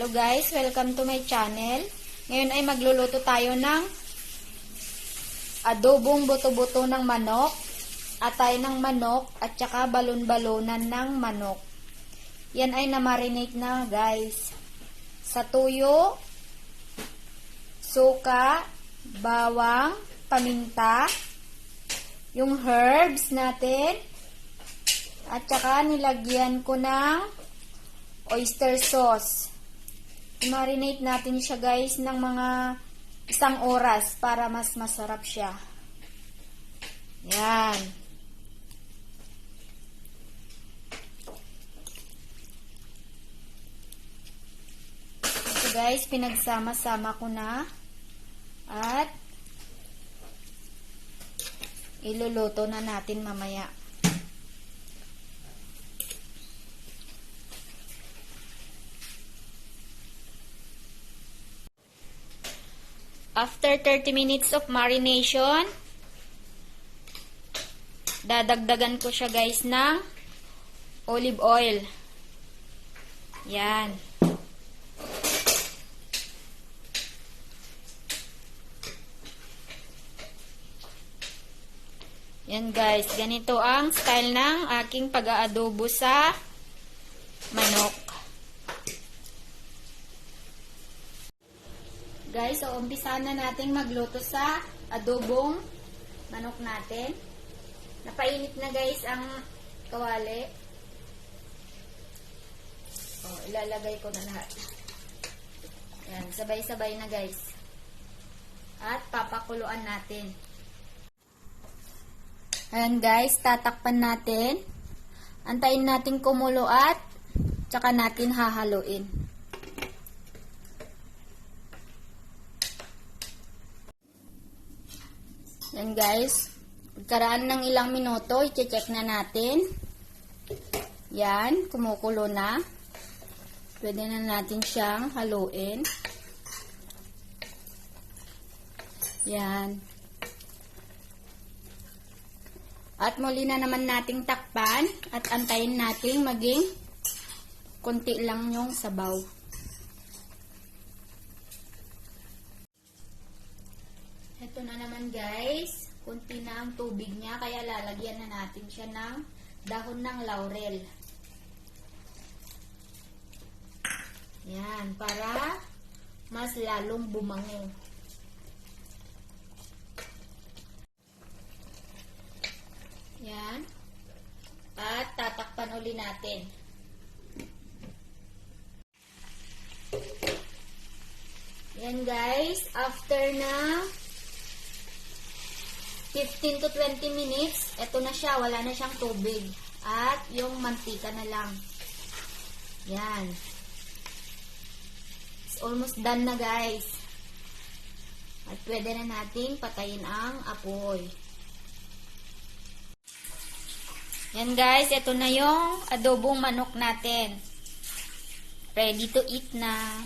Hello guys, welcome to my channel. Ngayon ay magluluto tayo ng adobong buto-buto ng manok, atay ng manok, at saka balon-balonan ng manok. Yan ay na-marinate na guys. Sa tuyo, suka, bawang, paminta, yung herbs natin, at saka nilagyan ko ng oyster sauce. I-marinate natin siya guys ng mga 1 oras para mas masarap siya. Yan. Ito guys, pinagsama-sama ko na at iluluto na natin mamaya. After 30 minutes of marination, dadagdagan ko siya guys ng olive oil. Yan. Yan guys, ganito ang style ng aking pag-aadobo sa manok. Guys, so umpisa na natin magluto sa adobong manok natin. Napainit na guys ang kawali. Oh, ilalagay ko na lahat. Yan, sabay-sabay na guys. At papakuluan natin. Ayan guys, tatakpan natin. Antayin natin kumulo at tsaka natin hahaluin. Yan guys, pagkaraan ng ilang minuto, i-check na natin. Yan, kumukulo na. Pwede na natin siyang haluin. Yan. At muli na naman nating takpan at antayin nating maging konti lang yung sabaw. Ito na naman guys, kunti na ang tubig niya, kaya lalagyan na natin siya ng dahon ng laurel. Yan, para mas lalong bumango. Yan. At tatakpan uli natin. Yan guys, after na 15 to 20 minutes, eto na siya, wala na siyang tubig. At yung mantika na lang. Yan. It's almost done na guys. At pwede na nating patayin ang apoy. Yan guys, eto na yung adobong manok natin. Ready to eat na.